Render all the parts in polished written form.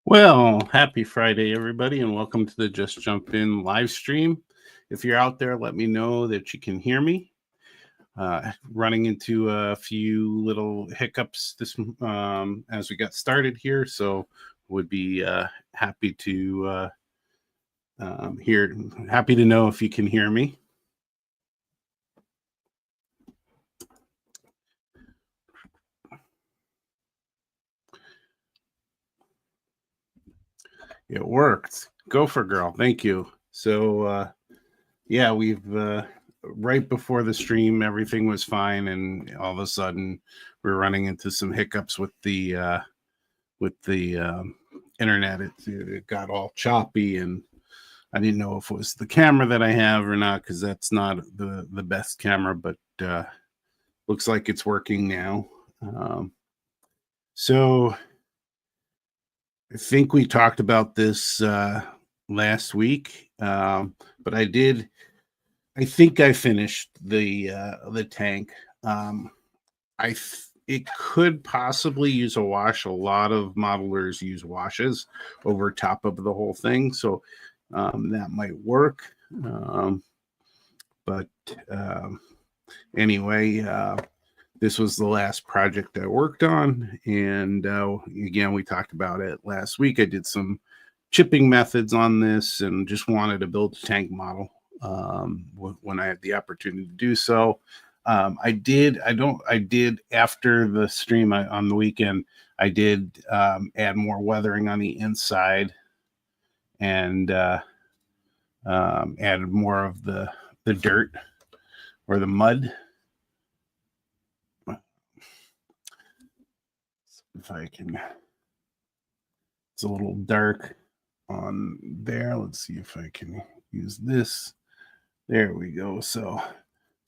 Well, happy Friday, everybody, and welcome to the Just Jump In live stream. If you're out there, let me know that you can hear me. Running into a few little hiccups as we got started here, so would be happy to happy to know if you can hear me. It worked. Go for girl. Thank you. So yeah, we've right before the stream, everything was fine, and all of a sudden, we're running into some hiccups with the internet. It got all choppy, and I didn't know if it was the camera that I have or not, because that's not the best camera, but looks like it's working now. So I think we talked about this last week, but I think I finished the tank. It could possibly use a wash. A lot of modelers use washes over top of the whole thing, so that might work. But anyway, this was the last project I worked on, and again, we talked about it last week. I did some chipping methods on this, and just wanted to build a tank model when I had the opportunity to do so. I did after the stream on the weekend. I did add more weathering on the inside, and added more of the dirt or the mud. If I can, it's a little dark on there. Let's see if I can use this. There we go. So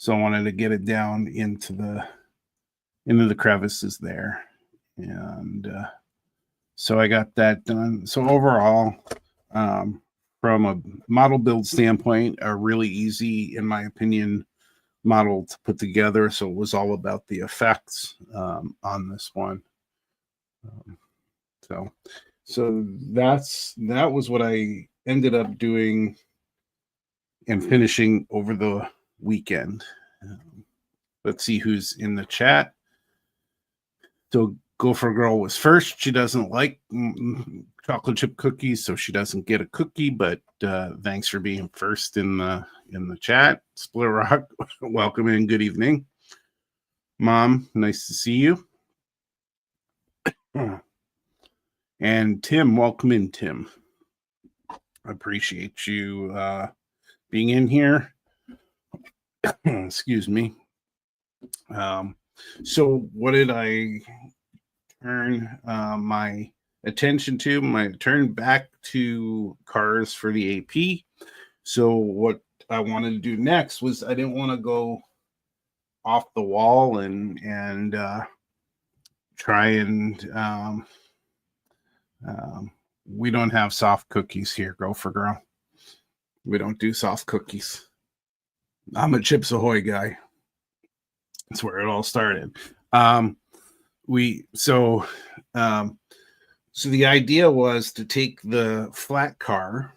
I wanted to get it down into the crevices there, and so I got that done. So overall, from a model build standpoint, a really easy, in my opinion, model to put together. So it was all about the effects on this one. So that was what I ended up doing and finishing over the weekend. Let's see who's in the chat. So Gopher Girl was first. She doesn't like chocolate chip cookies, so she doesn't get a cookie, but thanks for being first in the chat. Split Rock, welcome and good evening. Mom, nice to see you. And Tim, welcome in, Tim. I appreciate you being in here. Excuse me. So what did I turn my attention to? I turned back to cars for the AP. So what I wanted to do next was, I didn't want to go off the wall and try and we don't have soft cookies here, Gopher Girl. We don't do soft cookies. I'm a Chips Ahoy guy. That's where it all started. So the idea was to take the flat car,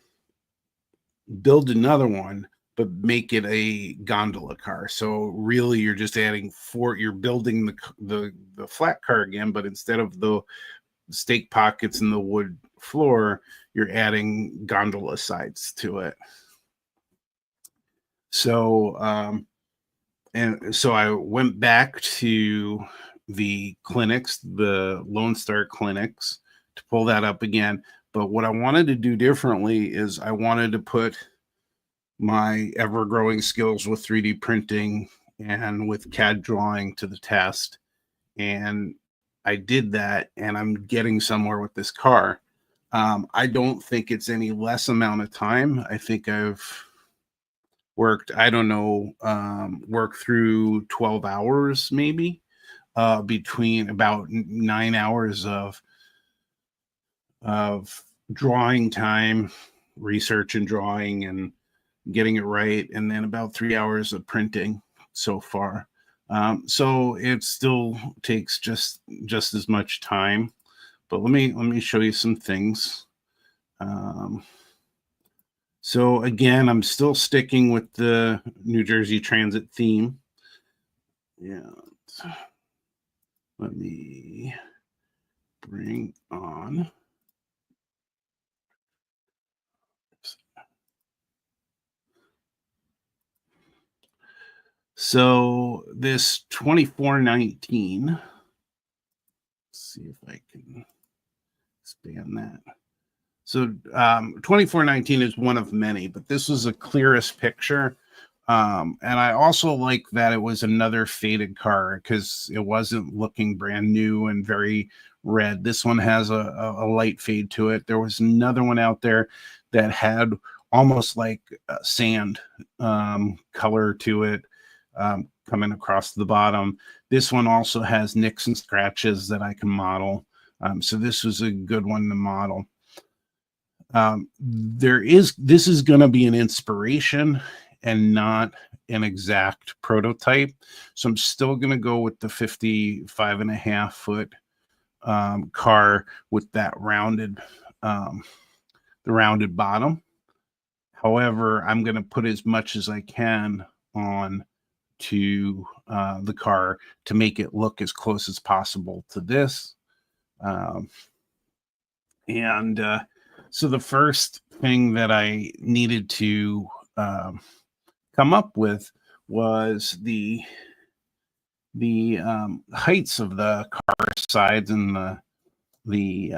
build another one, but make it a gondola car. So really, you're just adding you're building the flat car again, but instead of the stake pockets in the wood floor, you're adding gondola sides to it. So and so I went back to the clinics, the Lone Star clinics, to pull that up again. But what I wanted to do differently is I wanted to put my ever-growing skills with 3D printing and with CAD drawing to the test. And I did that, and I'm getting somewhere with this car. I don't think it's any less amount of time. I think I've worked, worked through 12 hours maybe, between about 9 hours of drawing time, research and drawing and getting it right, and then about 3 hours of printing so far. So it still takes just as much time, But let me show you some things. So again, I'm still sticking with the New Jersey Transit theme. Yeah. Let me bring on. So this 2419, let's see if I can expand that. So 2419 is one of many, but this was the clearest picture. And I also like that it was another faded car because it wasn't looking brand new and very red. This one has a light fade to it. There was another one out there that had almost like sand color to it coming across the bottom. This one also has nicks and scratches that I can model. So this was a good one to model. This is going to be an inspiration and not an exact prototype. So I'm still going to go with the 55.5 foot car with that rounded, the rounded bottom. However, I'm going to put as much as I can on to the car to make it look as close as possible to this. So the first thing that I needed to come up with was the heights of the car sides and the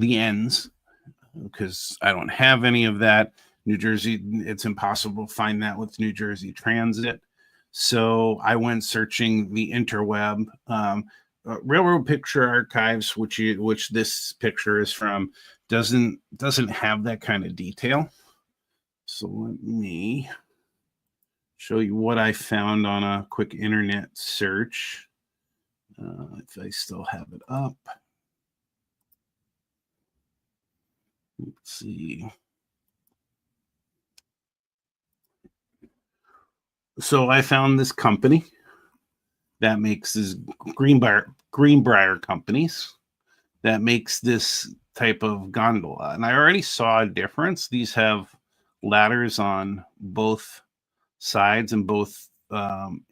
ends, because I don't have any of that. New Jersey, it's impossible to find that with New Jersey Transit. So I went searching the interweb. Railroad Picture Archives, which this picture is from, doesn't have that kind of detail. So let me show you what I found on a quick internet search. If I still have it up. Let's see. So I found this company that makes this Greenbrier companies that makes this type of gondola. And I already saw a difference. These have ladders on both sides and both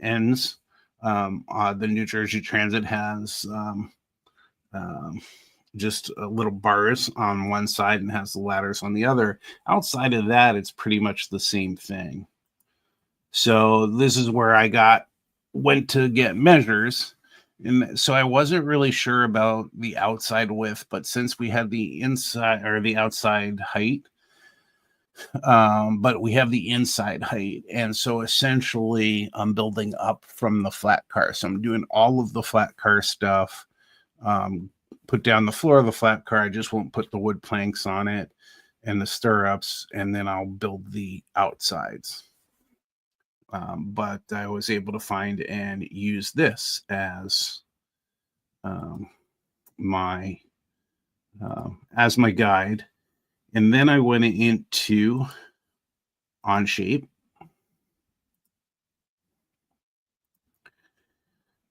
ends. The New Jersey Transit has just little bars on one side and has the ladders on the other. Outside of that, it's pretty much the same thing. So this is where I went to get measures. And so I wasn't really sure about the outside width, but since we had the inside or the outside height, but we have the inside height. And so essentially I'm building up from the flat car. So I'm doing all of the flat car stuff, put down the floor of the flat car. I just won't put the wood planks on it and the stirrups, and then I'll build the outsides. But I was able to find and use this as my guide. And then I went into Onshape.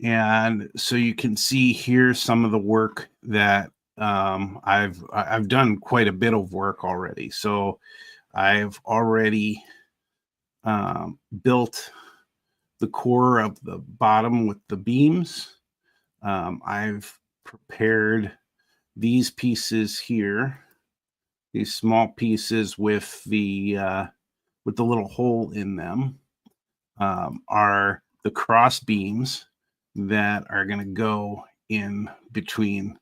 And so you can see here some of the work that I've done quite a bit of work already. So I've already built the core of the bottom with the beams. I've prepared these pieces here, these small pieces with the little hole in them, are the cross beams that are going to go in between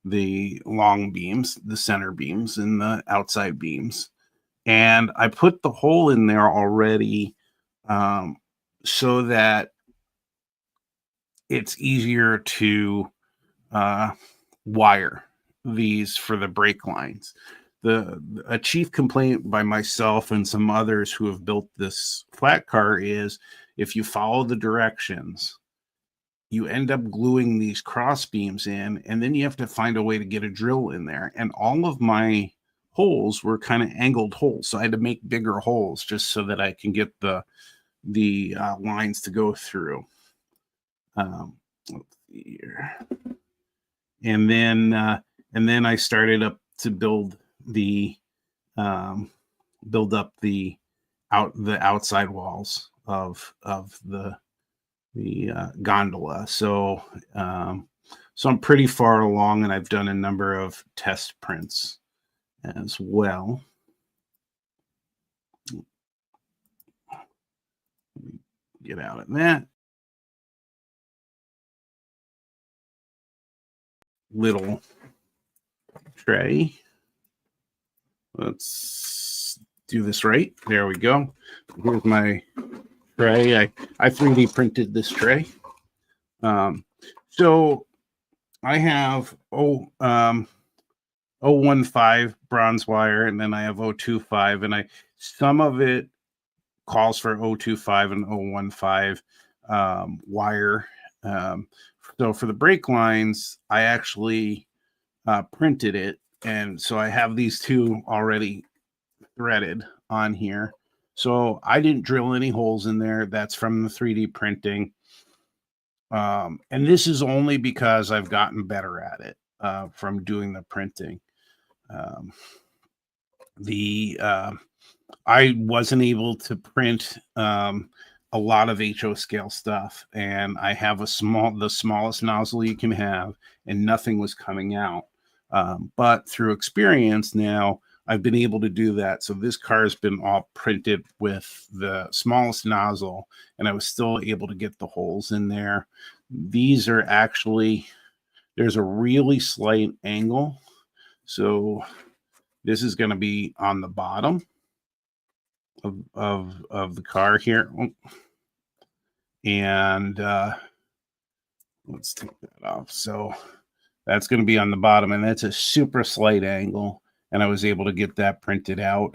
the long beams, the center beams, and the outside beams. And I put the hole in there already so that it's easier to wire these for the brake lines. A chief complaint by myself and some others who have built this flat car is if you follow the directions, you end up gluing these cross beams in, and then you have to find a way to get a drill in there. And all of my holes were kind of angled holes, so I had to make bigger holes just so that I can get the lines to go through. Let's see here. and then I started up to build up the outside walls of the gondola. So I'm pretty far along, and I've done a number of test prints as well. Get out of that little tray. Let's do this right. There we go. Here's my tray. I 3D printed this tray. So I have 015 bronze wire, and then I have 025, and some of it calls for 025 and 015 wire. So for the brake lines, I actually printed it, and so I have these two already threaded on here. So I didn't drill any holes in there. That's from the 3D printing. And this is only because I've gotten better at it from doing the printing. I wasn't able to print a lot of HO scale stuff, and I have the smallest nozzle you can have, and nothing was coming out. But through experience now, I've been able to do that. So this car has been all printed with the smallest nozzle, and I was still able to get the holes in there. These are actually, there's a really slight angle. So this is going to be on the bottom of the car here. And let's take that off. So that's going to be on the bottom, and that's a super slight angle. And I was able to get that printed out.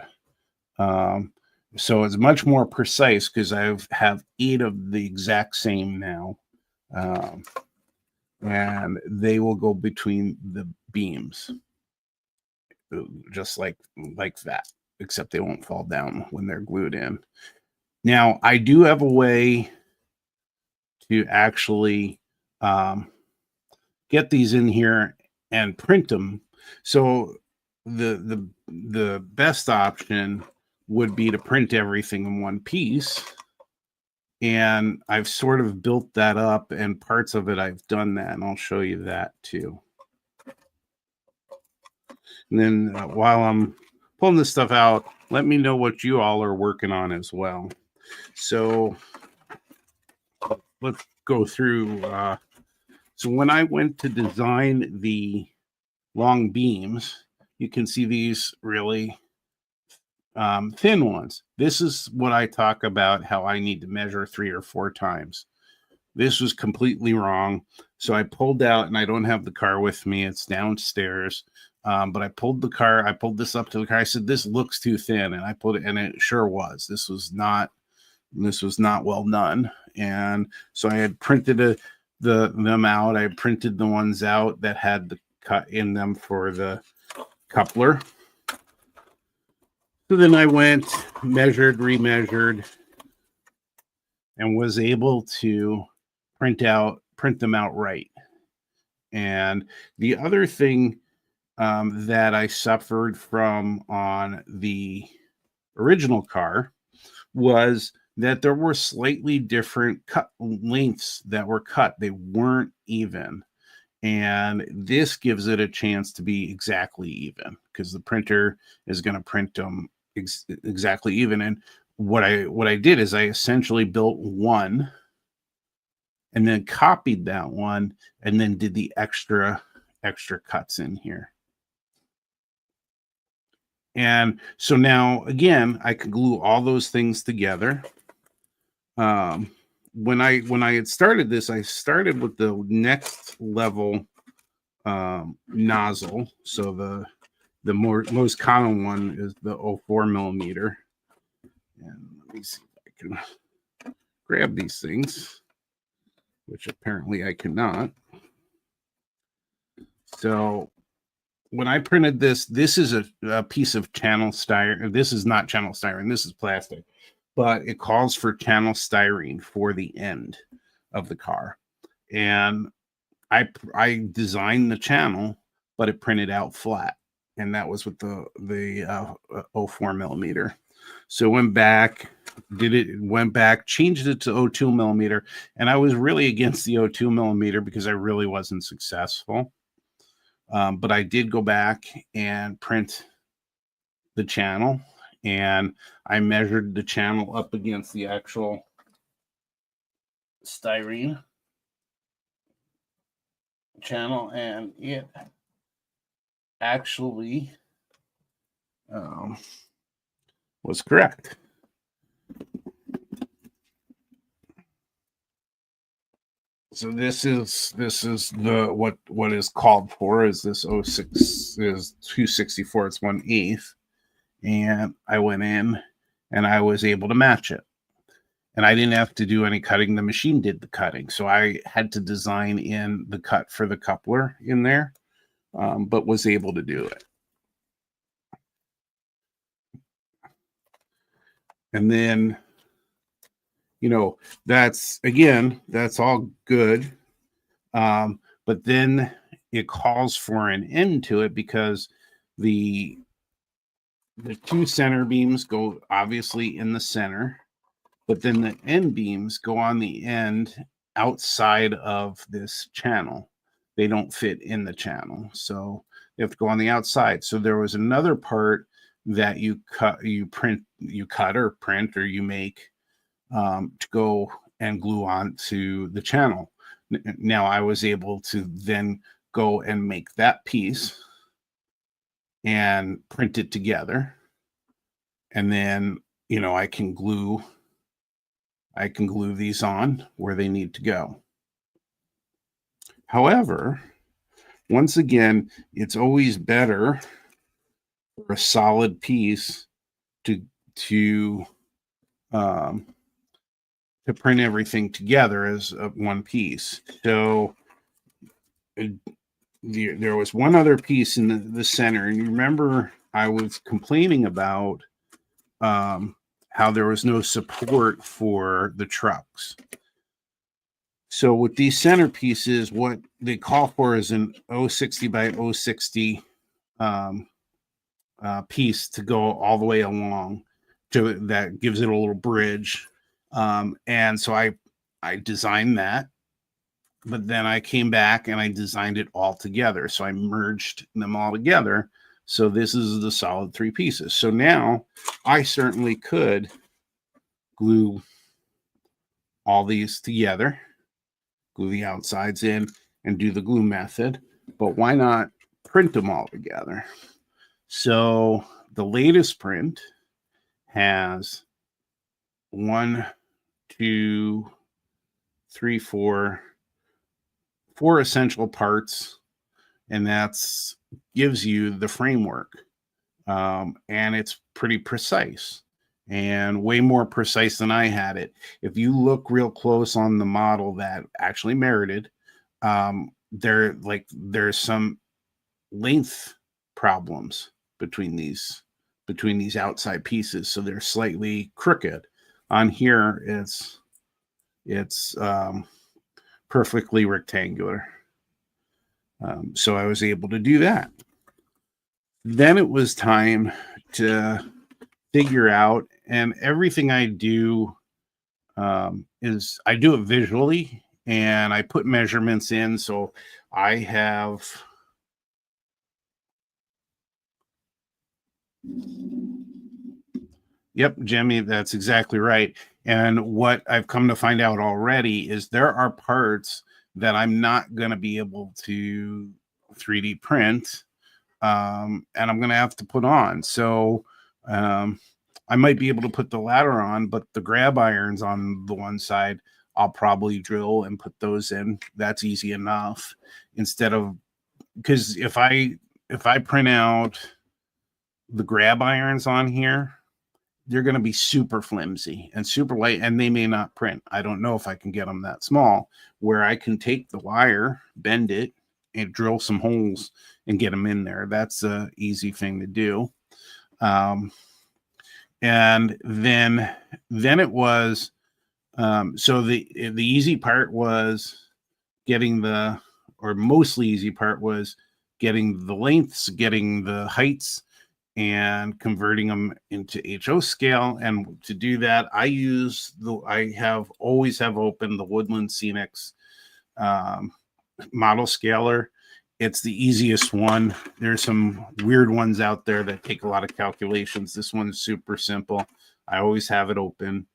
So it's much more precise because I have 8 of the exact same now. And they will go between the beams just like that, except they won't fall down when they're glued in. Now, I do have a way to actually get these in here and print them. So the best option would be to print everything in one piece, and I've sort of built that up, and parts of it I've done that, and I'll show you that too. And then while I'm pulling this stuff out, let me know what you all are working on as well. So let's go through. So when I went to design the long beams, you can see these really thin ones. This is what I talk about, how I need to measure 3 or 4 times. This was completely wrong. So I pulled out, and I don't have the car with me. It's downstairs. But I pulled this up to the car. I said, this looks too thin. And I put it, and it sure was. This was not well done. And so I had printed them out. I printed the ones out that had the cut in them for the coupler. So then I went, measured, remeasured, and was able to print them out right. And the other thing that I suffered from on the original car was that there were slightly different cut lengths that were cut. They weren't even. And this gives it a chance to be exactly even, because the printer is going to print them exactly even. And what I did is I essentially built one and then copied that one and then did the extra cuts in here. And so now, again, I can glue all those things together. When I had started this, I started with the next level nozzle. So the most common one is the 04 millimeter. And let me see if I can grab these things, which apparently I cannot. So when I printed this is a piece of channel styrene. This is not channel styrene. This is plastic, but it calls for channel styrene for the end of the car. And I designed the channel, but it printed out flat, and that was with the 04 millimeter. So went back, changed it to 02 millimeter, and I was really against the 02 millimeter because I really wasn't successful. But I did go back and print the channel, and I measured the channel up against the actual styrene channel, and it actually was correct. So this is the what is called for is this 06 is 264. It's 1/8, and I went in and I was able to match it. And I didn't have to do any cutting. The machine did the cutting. So I had to design in the cut for the coupler in there, but was able to do it. And then, that's all good. But then it calls for an end to it because the two center beams go obviously in the center, but then the end beams go on the end outside of this channel. They don't fit in the channel, so they have to go on the outside. So there was another part that you cut or print or you make to go and glue onto the channel. Now I was able to then go and make that piece and print it together, and then I can glue these on where they need to go. However, once again, it's always better for a solid piece to print everything together as one piece. So there was one other piece in the center, and you remember I was complaining about how there was no support for the trucks. So with these center pieces, what they call for is an 060 by 060 piece to go all the way along. That gives it a little bridge. And so I designed that, but then I came back and I designed it all together. So I merged them all together. So this is the solid 3 pieces. So now I certainly could glue all these together, glue the outsides in, and do the glue method. But why not print them all together? So the latest print has 1, 2, 3, 4 essential parts, and that's gives you the framework, and it's pretty precise and way more precise than I had it. If you look real close on the model that actually merited, there's some length problems between these outside pieces, so they're slightly crooked. On here, it's perfectly rectangular. So I was able to do that. Then it was time to figure out, and everything I do is I do it visually, and I put measurements in. So I have Yep, Jimmy, that's exactly right. And what I've come to find out already is there are parts that I'm not going to be able to 3D print, and I'm going to have to put on. So I might be able to put the ladder on, but the grab irons on the one side, I'll probably drill and put those in. That's easy enough. Instead of, because if I print out the grab irons on here, they're going to be super flimsy and super light, and they may not print. I don't know if I can get them that small where I can take the wire, bend it, and drill some holes and get them in there. That's a easy thing to do. And then it was, so the easy part was getting the or mostly easy part was getting the lengths, getting the heights, and converting them into HO scale. And to do that, I always have open the Woodland Scenics model scaler. It's the easiest one. There's some weird ones out there that take a lot of calculations. This one's super simple. I always have it open.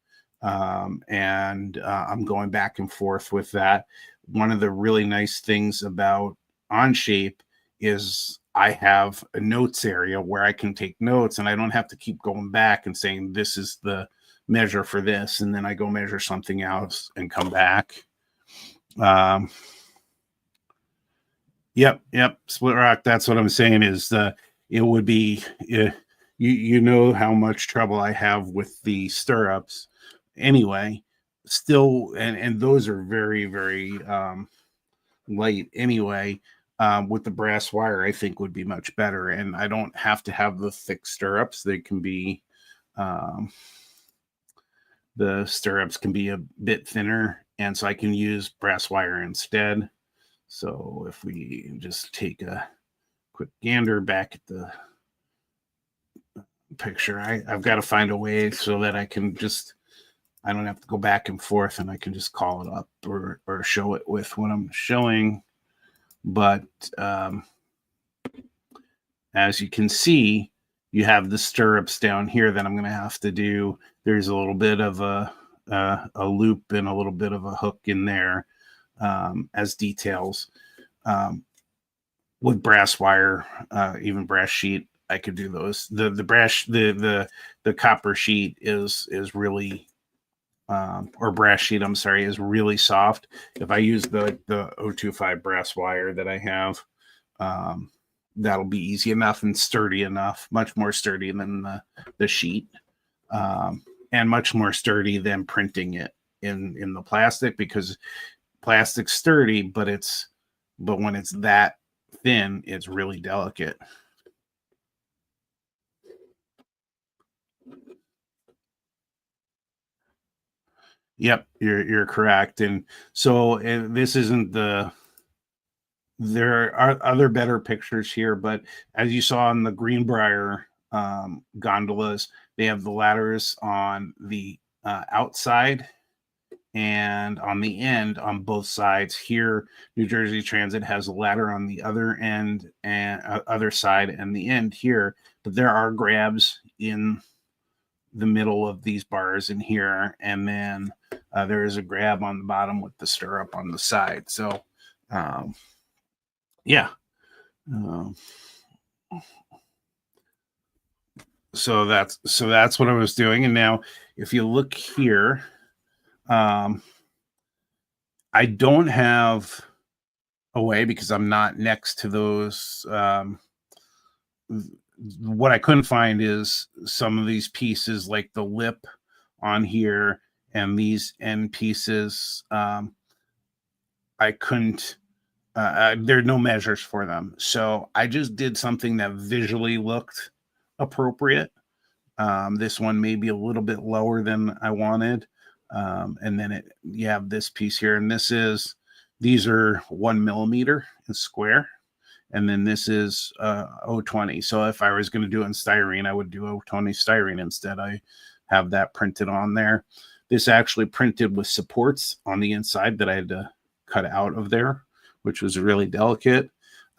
And I'm going back and forth with that. One of the really nice things about Onshape is I have a notes area where I can take notes, and I don't have to keep going back and saying this is the measure for this, and then I go measure something else and come back. Yep. Split rock. That's what I'm saying is it would be, you know how much trouble I have with the stirrups anyway, still. And those are very, very light anyway. With the brass wire, I think would be much better. And I don't have to have the thick stirrups. They can be, the stirrups can be a bit thinner. And so I can use brass wire instead. So if we just take a quick gander back at the picture, I've got to find a way so that I don't have to go back and forth, and I can just call it up or show it with what I'm showing. But as you can see, you have the stirrups down here that I'm going to have to do. There's a little bit of a loop and a little bit of a hook in there. As details. With brass wire, even brass sheet, I could do those. The copper sheet is really, or brass sheet, I'm sorry, is really soft. If I use the 025 brass wire that I have, that'll be easy enough and sturdy enough, much more sturdy than the sheet, and much more sturdy than printing it in the plastic, because plastic's sturdy, but when it's that thin, it's really delicate. Yep, you're correct. And so this isn't there are other better pictures here, but as you saw in the Greenbrier gondolas, they have the ladders on the outside and on the end on both sides. Here, New Jersey Transit has a ladder on the other end and other side and the end here, but there are grabs in the middle of these bars in here, and then there is a grab on the bottom with the stirrup on the side. So yeah. So that's what I was doing. And now if you look here, I don't have a way, because I'm not next to those. What I couldn't find is some of these pieces, like the lip on here and these end pieces. I couldn't, there are no measures for them. So I just did something that visually looked appropriate. This one may be a little bit lower than I wanted. And then you have this piece here, and these are 1 millimeter in square. And then this is 020. So if I was going to do it in styrene, I would do 020 styrene instead. I have that printed on there. This actually printed with supports on the inside that I had to cut out of there, which was really delicate.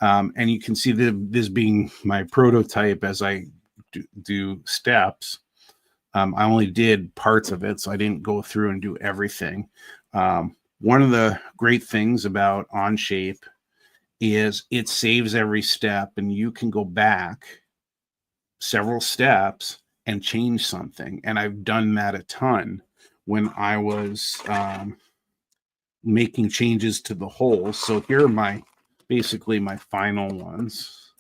And you can see this being my prototype as I do steps. I only did parts of it, so I didn't go through and do everything. One of the great things about Onshape is it saves every step, and you can go back several steps and change something. And I've done that a ton when I was making changes to the holes. So here are basically my final ones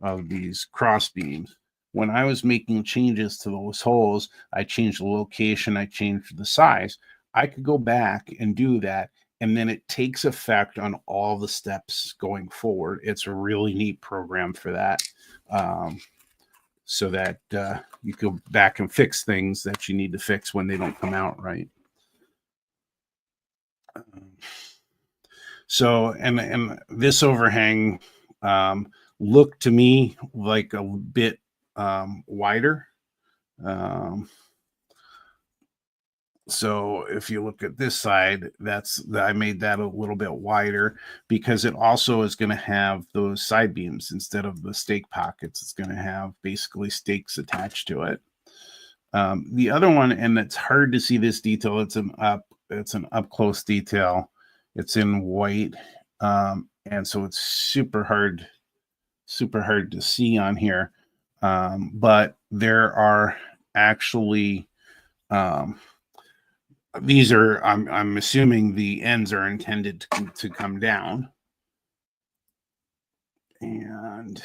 of these cross beams. When I was making changes to those holes, I changed the location, I changed the size. I could go back and do that, and then it takes effect on all the steps going forward. It's a really neat program for that, so that you go back and fix things that you need to fix when they don't come out right. So, and this overhang looked to me like a bit wider. Um, so if you look at this side, I made that a little bit wider because it also is going to have those side beams instead of the stake pockets. It's going to have basically stakes attached to it. The other one, and it's hard to see this detail. It's an up close detail. It's in white, and so it's super hard to see on here. But there are actually um, these are. I'm assuming the ends are intended to come down, and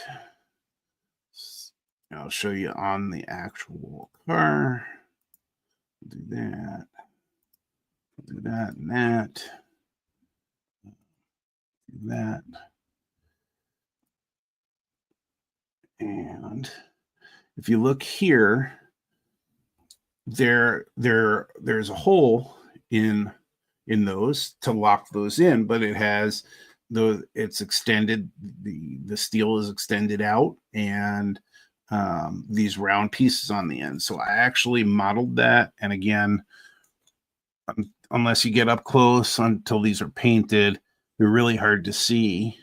I'll show you on the actual car. Do that. Do that and that. Do that. And if you look here, there's a hole in those to lock those in, but it's extended, the steel is extended out, and these round pieces on the end. So I actually modeled that, and again, unless you get up close until these are painted, they're really hard to see.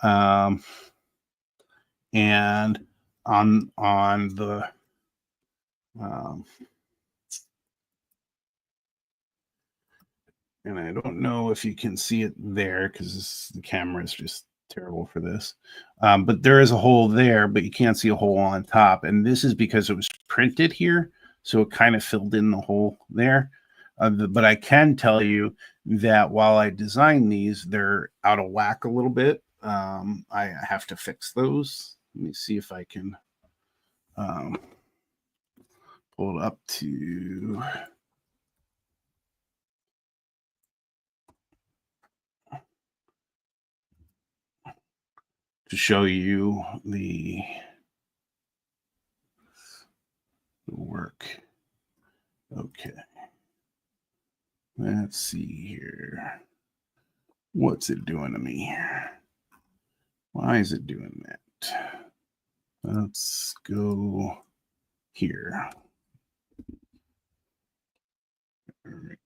And on the um, and I don't know if you can see it there because the camera is just terrible for this. But there is a hole there, but you can't see a hole on top. And this is because it was printed here, so it kind of filled in the hole there. But I can tell you that while I designed these, they're out of whack a little bit. I have to fix those. Let me see if I can um, pull it up to show you the work. Okay. Let's see here. What's it doing to me? Why is it doing that? Let's go here. All right.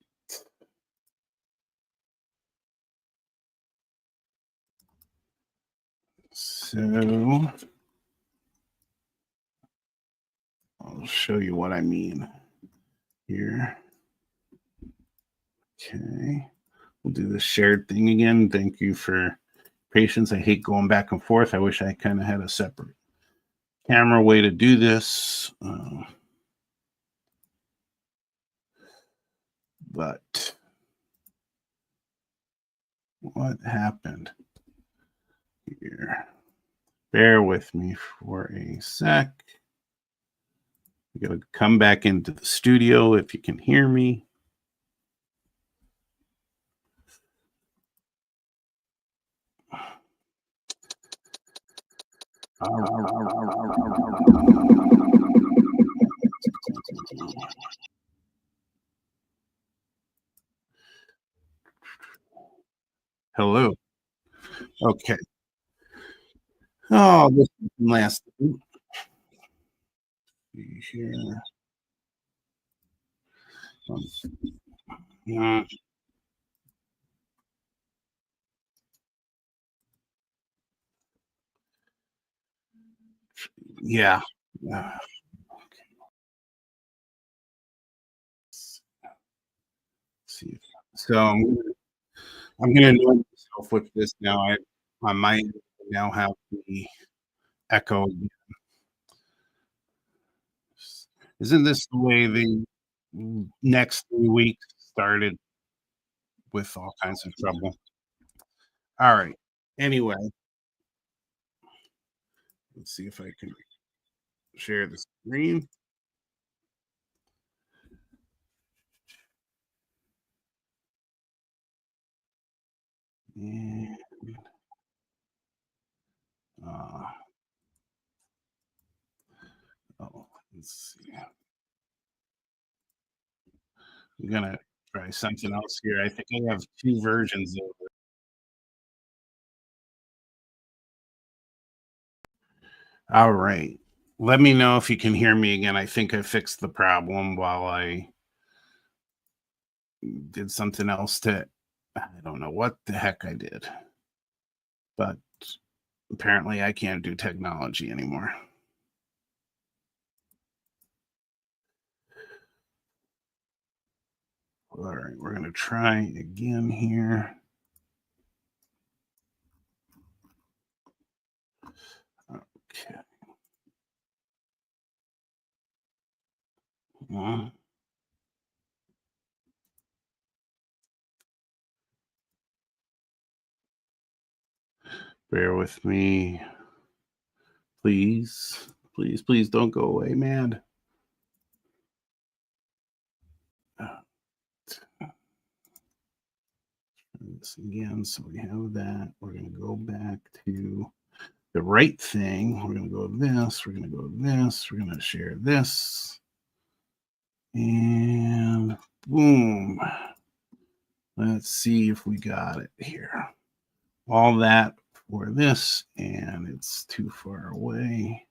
So I'll show you what I mean here. Okay. We'll do the shared thing again. Thank you for patience. I hate going back and forth. I wish I kind of had a separate camera way to do this. But what happened here? Bear with me for a sec. We got to come back into the studio if you can hear me. Hello. Okay. Oh, this last here. Uh, yeah. Uh, see. So I'm gonna annoy myself with this now. I might now have the echo. Isn't this the way the next 3 weeks started with all kinds of trouble? All right. Anyway, let's see if I can share the screen. And, uh, let's see. I'm gonna try something else here. I think I have two versions of it. All right. Let me know if you can hear me again. I think I fixed the problem while I did something else I don't know what the heck I did, but apparently I can't do technology anymore. All right, we're going to try again here. Okay. Bear with me. Please, please, please don't go away, man. This again, so we have that. We're going to go back to the right thing. We're going to go this. We're going to go this. We're going to share this. And boom. Let's see if we got it here. All that for this, and it's too far away.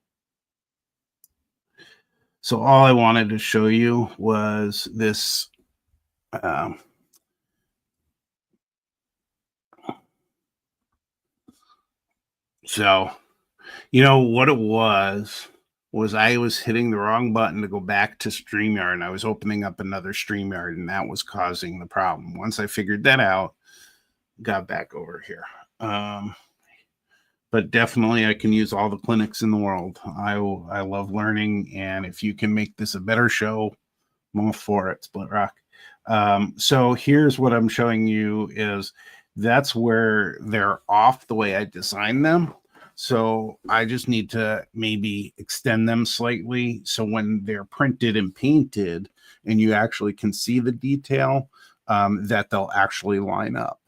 So all I wanted to show you was this. So, you know what it was I was hitting the wrong button to go back to StreamYard, and I was opening up another StreamYard, and that was causing the problem. Once I figured that out, got back over here. But definitely I can use all the clinics in the world. I love learning, and if you can make this a better show, I'm all for it, Split Rock. So here's what I'm showing you is that's where they're off the way I designed them. So I just need to maybe extend them slightly so when they're printed and painted and you actually can see the detail, that they'll actually line up.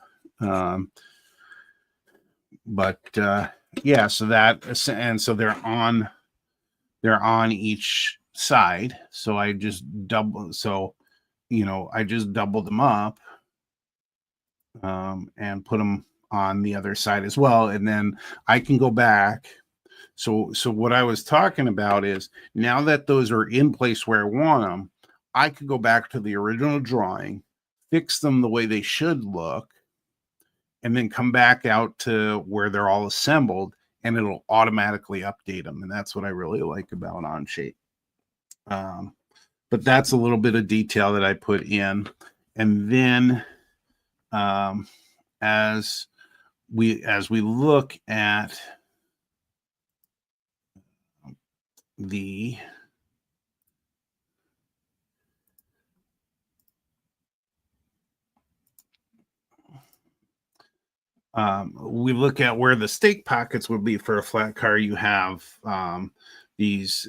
Yeah, so that, and so they're on each side. So I just doubled them up, and put them on the other side as well. And then I can go back. So what I was talking about is now that those are in place where I want them, I could go back to the original drawing, fix them the way they should look, and then come back out to where they're all assembled, and it'll automatically update them. And that's what I really like about Onshape. But that's a little bit of detail that I put in. And then as we look at the we look at where the stake pockets would be for a flat car. You have these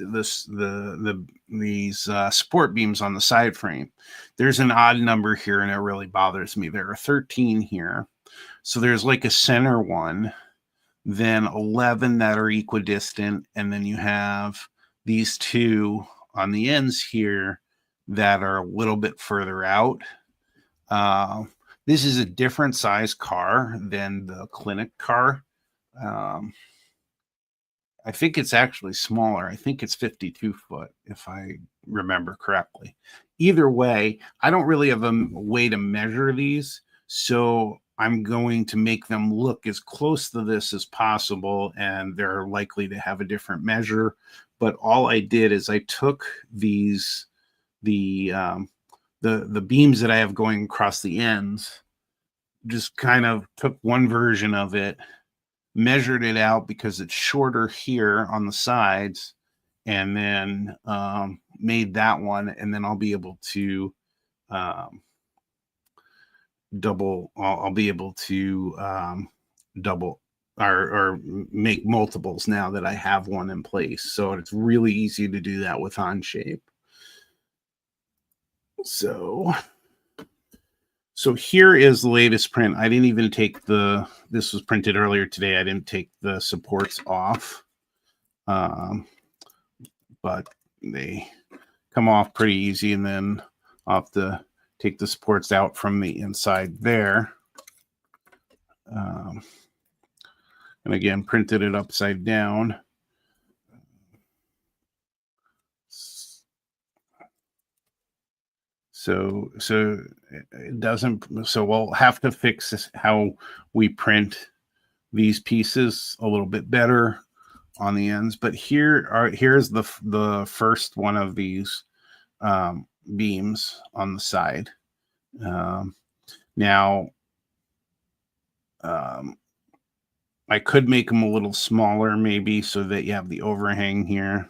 support beams on the side frame. There's an odd number here, and it really bothers me. There are 13 here, so there's like a center one, then 11 that are equidistant, and then you have these two on the ends here that are a little bit further out. This is a different size car than the clinic car. I think it's actually smaller. I think it's 52 foot, if I remember correctly. Either way, I don't really have a way to measure these, so I'm going to make them look as close to this as possible, and they're likely to have a different measure. But all I did is I took the beams that I have going across the ends, just kind of took one version of it, measured it out because it's shorter here on the sides, and then made that one, and then I'll be able to double or make multiples now that I have one in place. So it's really easy to do that with Onshape. So here is the latest print. I didn't even take this was printed earlier today. I didn't take the supports off, but they come off pretty easy. And then I'll have to take the supports out from the inside there. And again, printed it upside down. So it doesn't, so we'll have to fix this, how we print these pieces a little bit better on the ends. But here's the first one of these beams on the side. Now I could make them a little smaller maybe, so that you have the overhang here.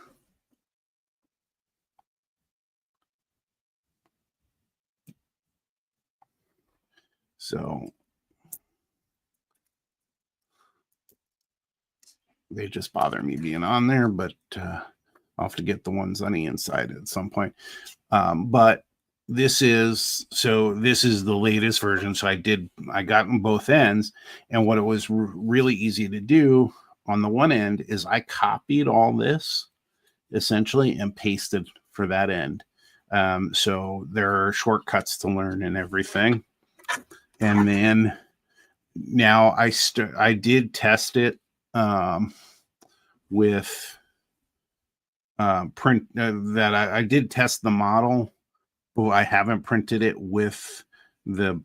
So they just bother me being on there, but I'll have to get the ones on the inside at some point. But this is the latest version. So I got them both ends, and what it was really easy to do on the one end is I copied all this essentially and pasted for that end. So there are shortcuts to learn and everything. And then now I did test it with print that I did test the model, but I haven't printed it with the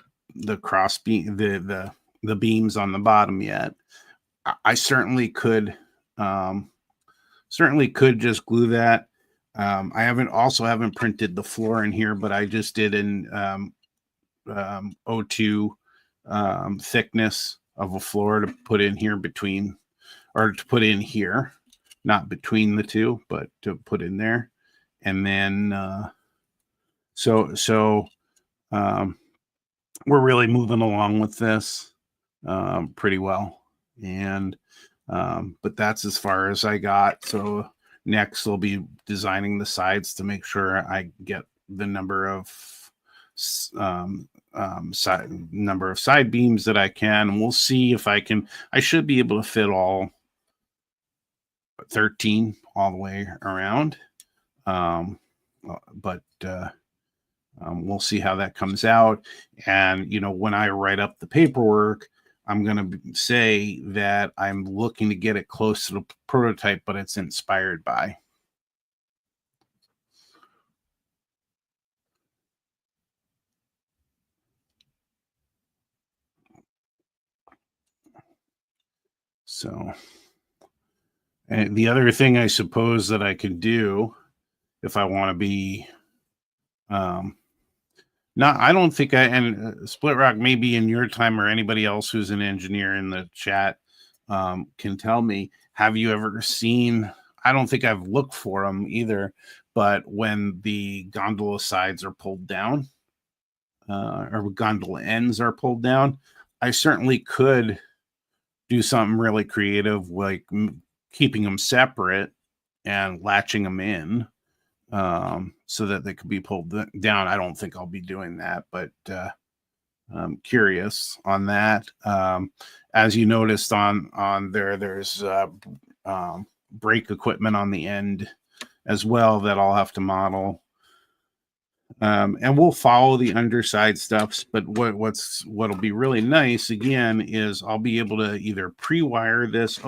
cross beam, the beams on the bottom yet. I certainly could just glue that. I haven't printed the floor in here, but I just did an O2 thickness of a floor to put in here to put in here, not between the two, but to put in there. And then we're really moving along with this pretty well. And but that's as far as I got. So next we'll be designing the sides to make sure I get the number of side beams that I can. And we'll see if I should be able to fit all 13 all the way around. But we'll see how that comes out. And, when I write up the paperwork, I'm going to say that I'm looking to get it close to the prototype, but it's inspired by. So, and the other thing I suppose that I could do if I want to be, I don't think Split Rock, maybe in your time or anybody else who's an engineer in the chat can tell me, have you ever seen, I don't think I've looked for them either, but when the gondola sides are pulled down or gondola ends are pulled down, I certainly could do something really creative, like keeping them separate and latching them in so that they could be pulled down. I don't think I'll be doing that, but I'm curious on that. As you noticed on there's brake equipment on the end as well that I'll have to model. And we'll follow the underside stuffs, but what'll be really nice again is I'll be able to either pre-wire this.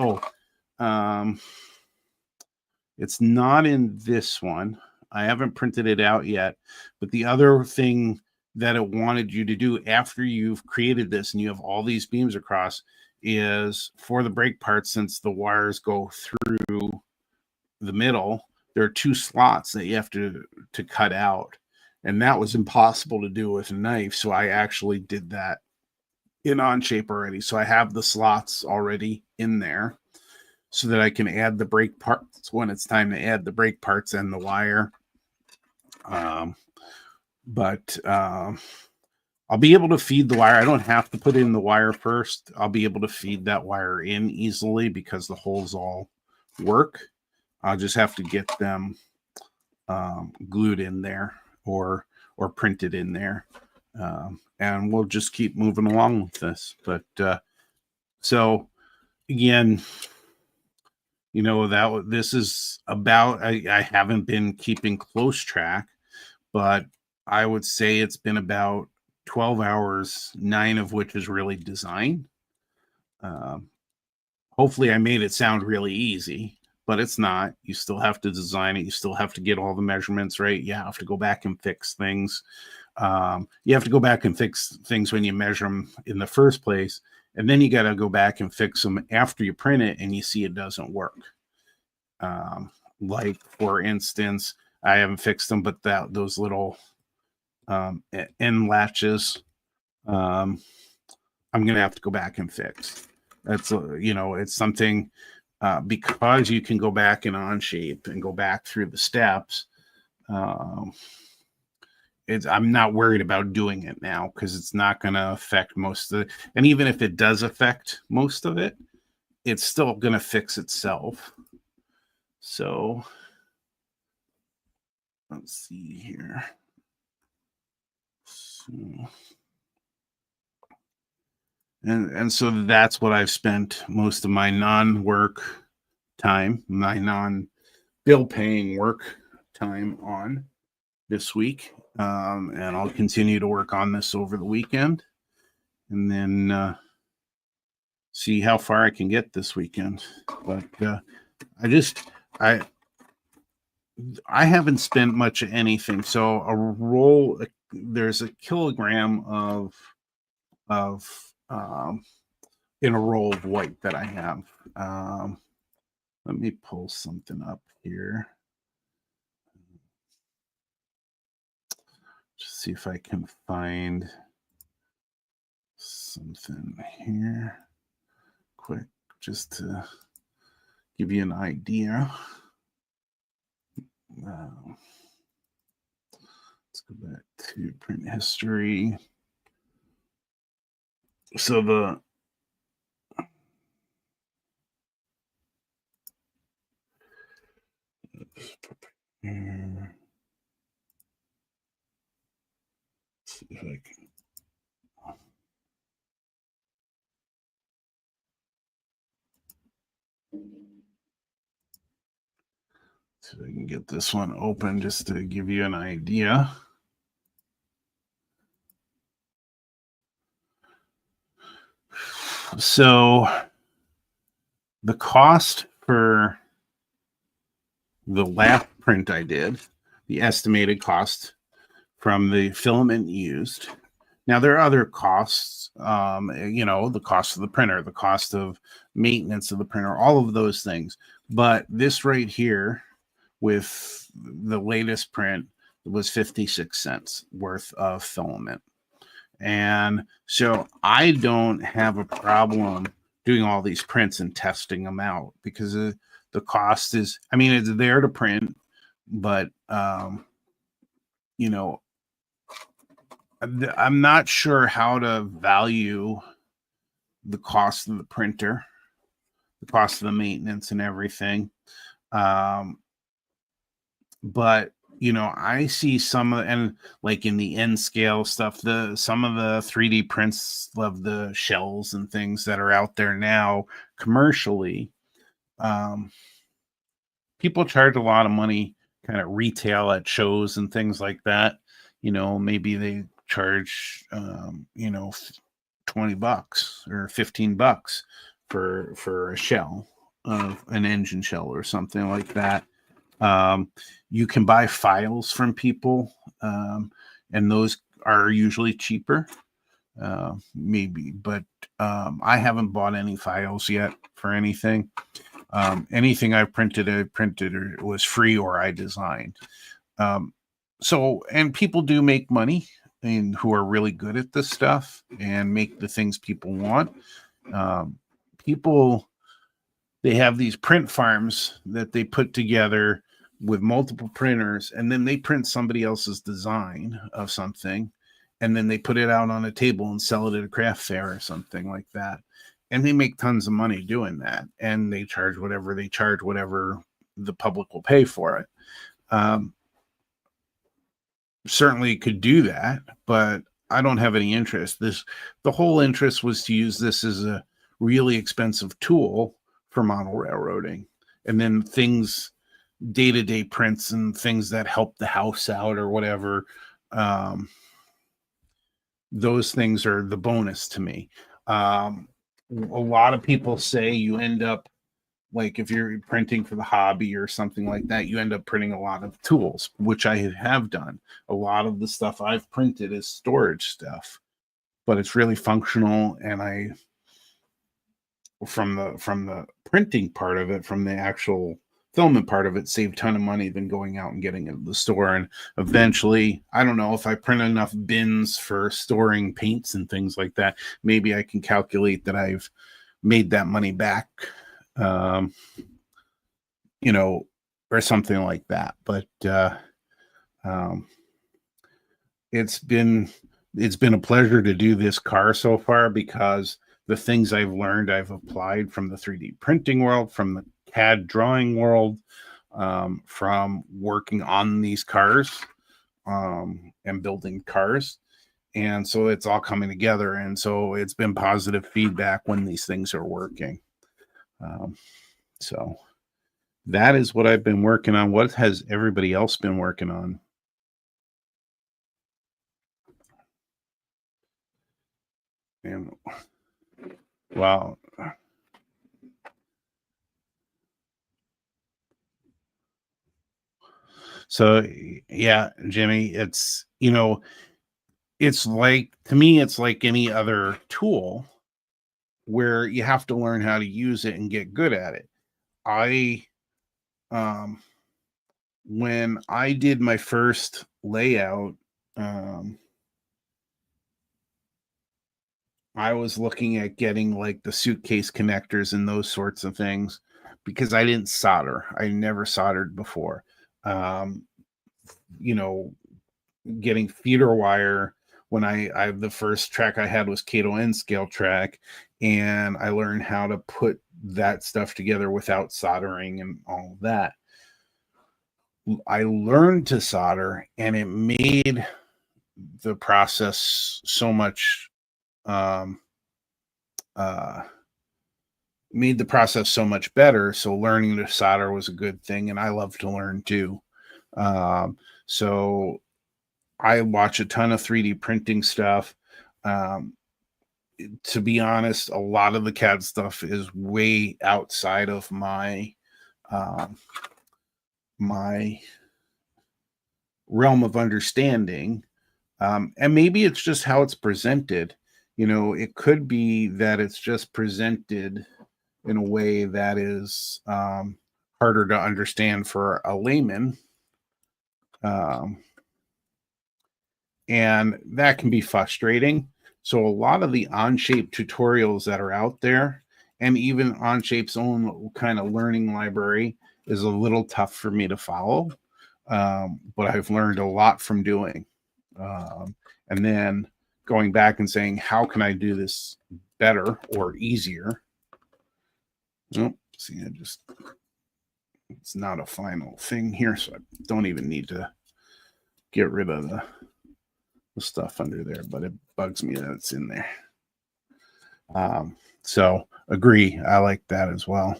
It's not in this one. I haven't printed it out yet, but the other thing that it wanted you to do after you've created this and you have all these beams across is for the brake parts, since the wires go through the middle, there are 2 slots that you have to cut out. And that was impossible to do with a knife. So I actually did that in Onshape already. So I have the slots already in there so that I can add the brake parts when it's time to add the brake parts and the wire. But I'll be able to feed the wire. I don't have to put in the wire first. I'll be able to feed that wire in easily because the holes all work. I'll just have to get them glued in there or printed in there. And we'll just keep moving along with this. But so again, this is about, I haven't been keeping close track, but I would say it's been about 12 hours, 9 of which is really design. Hopefully I made it sound really easy, but it's not. You still have to design it. You still have to get all the measurements right. You have to go back and fix things. You have to go back and fix things when you measure them in the first place, and then you got to go back and fix them after you print it and you see it doesn't work. Like for instance, I haven't fixed them, but those little end latches, I'm gonna have to go back and fix. That's it's something, because you can go back and Onshape and go back through the steps. I'm not worried about doing it now because it's not going to affect most of it. And even if it does affect most of it, it's still going to fix itself. So let's see here. And so that's what I've spent most of my non-work time, my non-bill paying work time on this week. And I'll continue to work on this over the weekend and then see how far I can get this weekend. But I haven't spent much of anything. So there's a kilogram of in a roll of white that I have. Let me pull something up here. Just see if I can find something here quick, just to give you an idea. Let's go back to print history. So see if I can. So I can get this one open just to give you an idea. So the cost for the last print I did, the estimated cost from the filament used. Now there are other costs, the cost of the printer, the cost of maintenance of the printer, all of those things. But this right here with the latest print was 56 cents worth of filament. And so I don't have a problem doing all these prints and testing them out because the cost is, it's there to print, but, I'm not sure how to value the cost of the printer, the cost of the maintenance and everything. But I see and like in the N scale stuff, some of the 3D prints of the shells and things that are out there now commercially, people charge a lot of money kind of retail at shows and things like that. Maybe they charge, $20 or $15 for a shell of an engine shell or something like that. You can buy files from people, and those are usually cheaper, maybe, but I haven't bought any files yet for anything. Anything I printed or was free or I designed. And people do make money and who are really good at this stuff and make the things people want. They have these print farms that they put together with multiple printers, and then they print somebody else's design of something, and then they put it out on a table and sell it at a craft fair or something like that. And they make tons of money doing that, and they charge whatever the public will pay for it. Certainly could do that, but I don't have any interest. The whole interest was to use this as a really expensive tool for model railroading, and then things, day-to-day prints and things that help the house out or whatever. Those things are the bonus to me. A lot of people say you end up like if you're printing for the hobby or something like that, you end up printing a lot of tools, which I have done. A lot of the stuff I've printed is storage stuff, but it's really functional. And I, from the printing part of it, from the actual filament part of it, save a ton of money than going out and getting it at the store. And eventually, I don't know, if I print enough bins for storing paints and things like that, maybe I can calculate that I've made that money back, um, you know, or something like that. But um, it's been a pleasure to do this car so far, because the things I've learned, I've applied from the 3D printing world, from the CAD drawing world, from working on these cars, and building cars. And so it's all coming together. And so it's been positive feedback when these things are working. So that is what I've been working on. What has everybody else been working on? And wow. So yeah, Jimmy, it's, it's like, to me, it's like any other tool where you have to learn how to use it and get good at it. I, when I did my first layout, I was looking at getting like the suitcase connectors and those sorts of things, because I didn't solder. I never soldered before. Um, you know, getting feeder wire, when I the first track I had was Cato N scale track, and I learned how to put that stuff together without soldering and all of that. I learned to solder, and it made the process so much, um, uh, better. So learning to solder was a good thing, and I love to learn too. So I watch a ton of 3D printing stuff. Um, to be honest, a lot of the CAD stuff is way outside of um, my realm of understanding. And maybe it's just how it's presented. It could be that it's just presented in a way that is harder to understand for a layman. And that can be frustrating. So a lot of the Onshape tutorials that are out there, and even Onshape's own kind of learning library, is a little tough for me to follow. But I've learned a lot from doing. And then going back and saying, how can I do this better or easier? Oh, see, it's not a final thing here, so I don't even need to get rid of the stuff under there, but it bugs me that it's in there. So agree. I like that as well.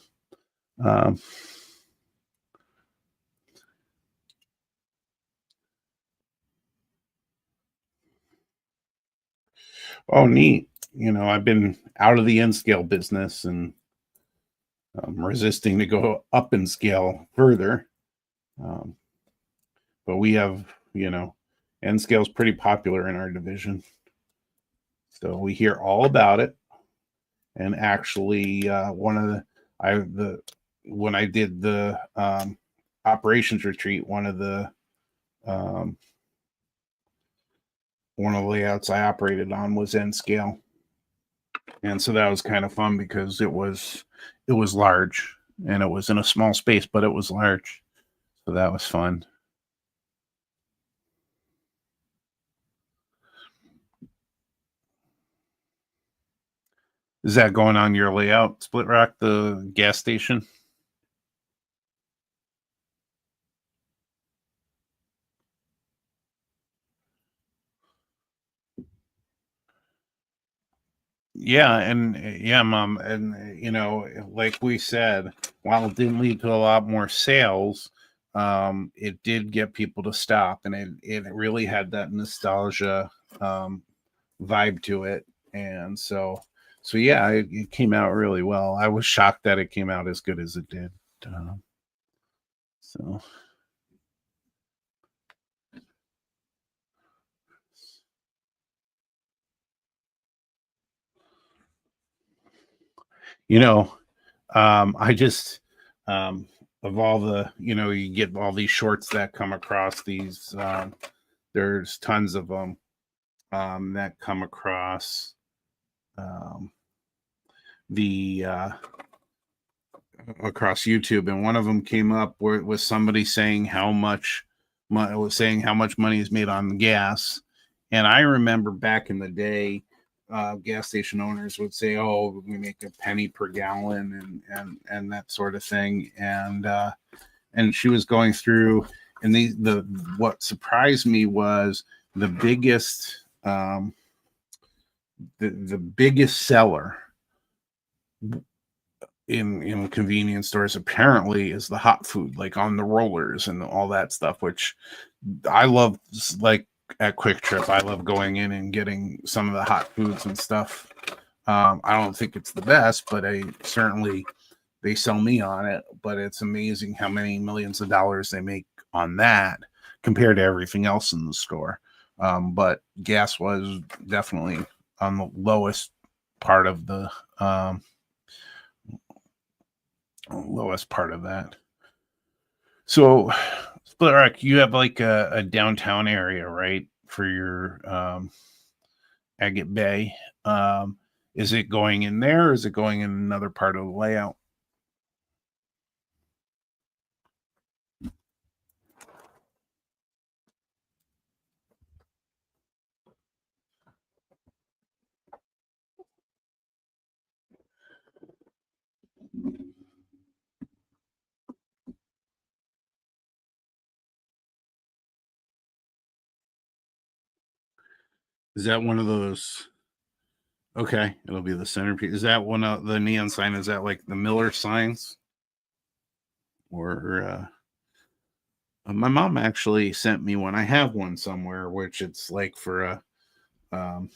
Oh, neat. I've been out of the N scale business, and I'm resisting to go up in scale further. But we have, N scale is pretty popular in our division. So we hear all about it. And actually, when I did the operations retreat, one of the layouts I operated on was N scale, and so that was kind of fun, because it was large, and it was in a small space, but it was large, so that was fun. Is that going on your layout, Split Rock, the gas station? Yeah, and yeah, Mom, and like we said, while it didn't lead to a lot more sales, it did get people to stop, and it really had that nostalgia vibe to it, and so So yeah, it came out really well. I was shocked that it came out as good as it did. Um, so you know, I just of all the, you get all these shorts that come across these. There's tons of them that come across um, the across YouTube, and one of them came up where it was somebody saying how much money is made on gas. And I remember back in the day, gas station owners would say, "Oh, we make a penny per gallon," and that sort of thing. And she was going through, and the what surprised me was the biggest the biggest seller in convenience stores apparently is the hot food, like on the rollers and all that stuff, which I love. Like at Quick Trip, I love going in and getting some of the hot foods and stuff. I don't think it's the best, but they sell me on it. But it's amazing how many millions of dollars they make on that compared to everything else in the store. But gas was definitely on the lowest part of the lowest part of that. So, Split Rock, you have like a downtown area, right, for your Agate Bay. Is it going in there, or is it going in another part of the layout? Is that one of those? Okay, it'll be the centerpiece. Is that one of the neon sign? Is that like the Miller signs? Or my mom actually sent me one. I have one somewhere, which it's like for a um,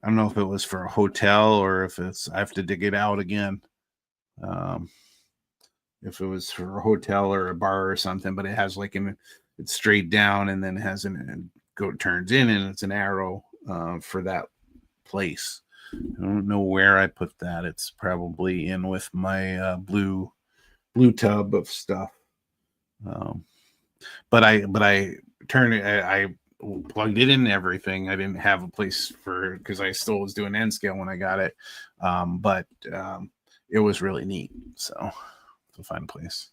I don't know if it was for a hotel or if it's I have to dig it out again. Um, if it was for a hotel or a bar or something, but it has like it's straight down and then it has turns in and it's an arrow for that place. I don't know where I put that. It's probably in with my blue tub of stuff. Um, but I turned it. I plugged it in and everything. I didn't have a place for because I still was doing N scale when I got it, but it was really neat. So to find a place.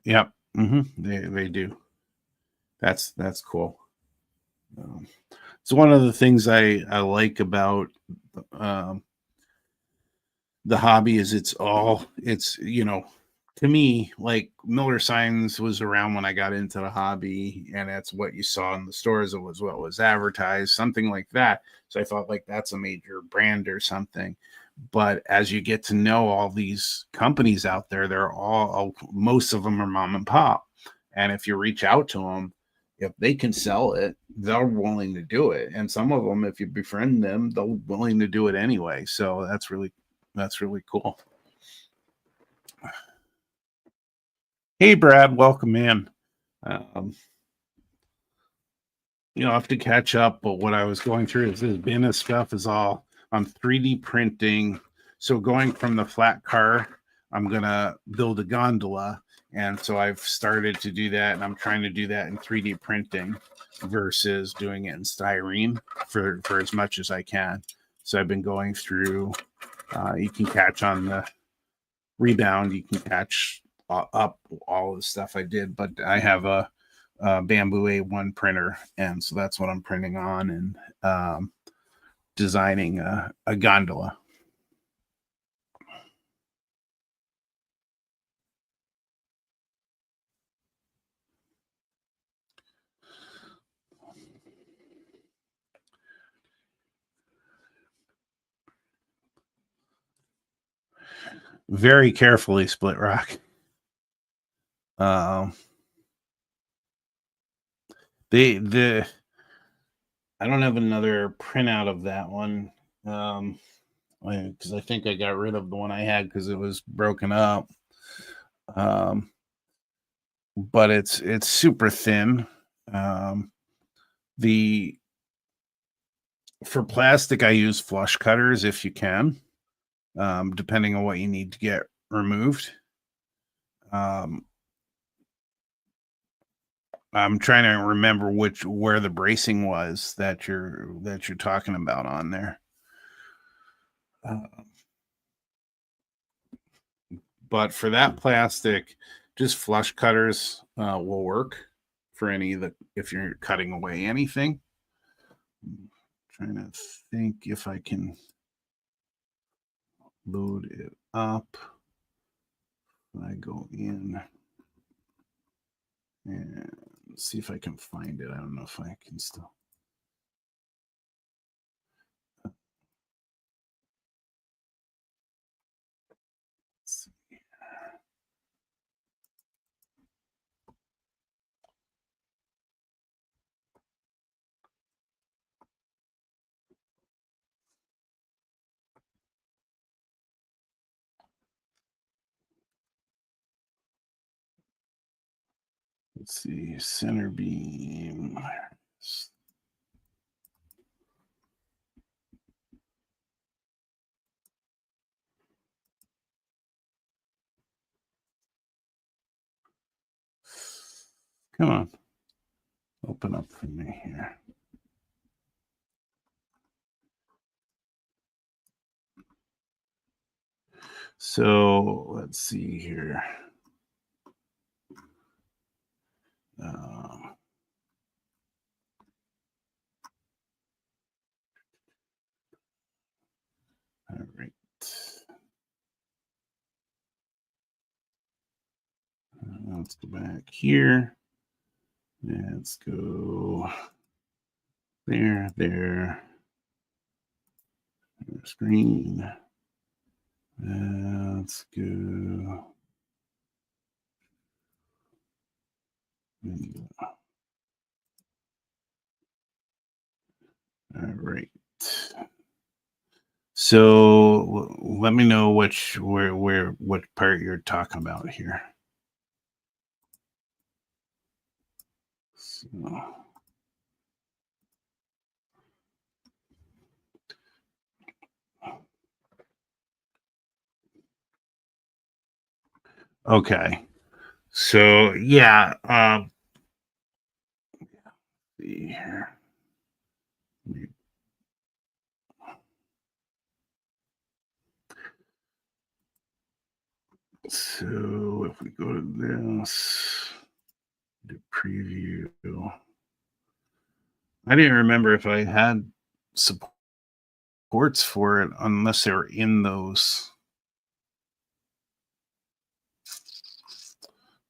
Yep. They do. That's cool. It's one of the things I like about um, the hobby is it's to me, like Miller Signs was around when I got into the hobby, and that's what you saw in the stores. It was what was advertised, something like that. So I thought like that's a major brand or something. But as you get to know all these companies out there, most of them are mom and pop. And if you reach out to them, if they can sell it, they're willing to do it. And some of them, if you befriend them, they're willing to do it anyway. So that's really cool. Hey, Brad, welcome in. Um, I have to catch up, but what I was going through is this bin of stuff is all on 3D printing. So going from the flat car, I'm going to build a gondola. And so I've started to do that, and I'm trying to do that in 3D printing versus doing it in styrene for as much as I can. So I've been going through, you can catch on the rebound, you can catch up all the stuff I did, but I have a Bamboo A1 printer, and so that's what I'm printing on and designing a gondola. Very carefully, Split Rock. The I don't have another printout of that one. Because I think I got rid of the one I had because it was broken up. But it's super thin. The For plastic, I use flush cutters if you can, depending on what you need to get removed. I'm trying to remember where the bracing was that you're talking about on there. But for that plastic, just flush cutters will work for any that if you're cutting away anything. I'm trying to think if I can load it up. I go in and see if I can find it. I don't know if I can still. Let's see. Let's see, center beam. Come on. Open up for me here. So let's see here. All right. Let's go back here. Let's go there. Screen. Let's go. All right. So let me know what part you're talking about here. So. Okay. So yeah, see here. So if we go to this, the preview, I didn't remember if I had supports for it unless they were in those.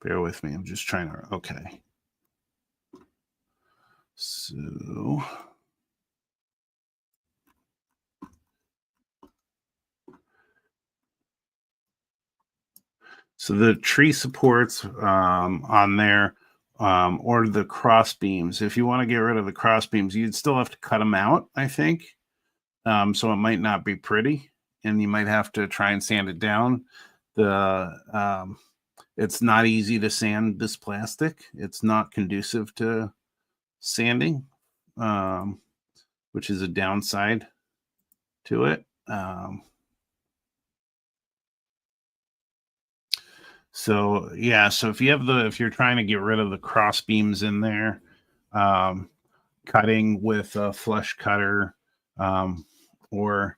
Bear with me. I'm just trying to. Okay. So. So the tree supports on there, or the cross beams. If you want to get rid of the cross beams, you'd still have to cut them out, I think. So it might not be pretty, and you might have to try and sand it down. It's not easy to sand this plastic. It's not conducive to sanding, which is a downside to it. So yeah, so if you're trying to get rid of the cross beams in there, cutting with a flush cutter, or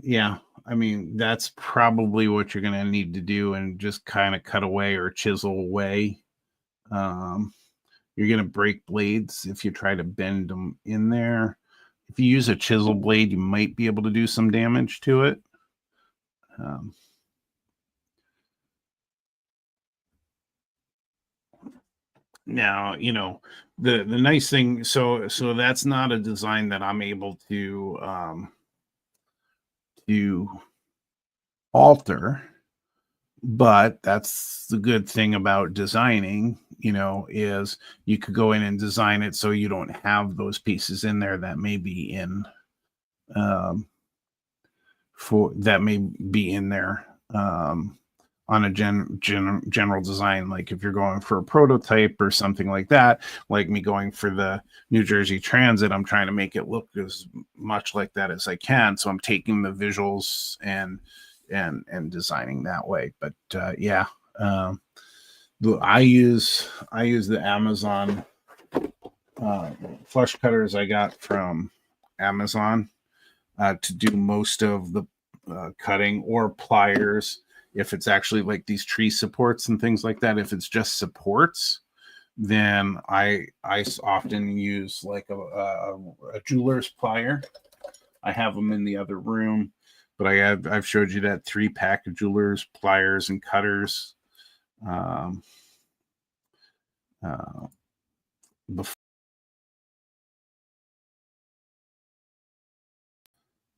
yeah, I mean that's probably what you're gonna need to do, and just kind of cut away or chisel away. You're gonna break blades if you try to bend them in there. If you use a chisel blade, you might be able to do some damage to it. Now, you know, the nice thing, so that's not a design that I'm able to alter. But that's the good thing about designing, is you could go in and design it so you don't have those pieces in there that may be um, in there on a general design. Like if you're going for a prototype or something like that, like me going for the New Jersey Transit, I'm trying to make it look as much like that as I can. So I'm taking the visuals and designing that way. But yeah, I use the Amazon flush cutters I got from Amazon to do most of the cutting, or pliers if it's actually like these tree supports and things like that. If it's just supports, then I often use like a jeweler's plier. I have them in the other room, but I've showed you that 3-pack of jeweler's pliers and cutters. Before.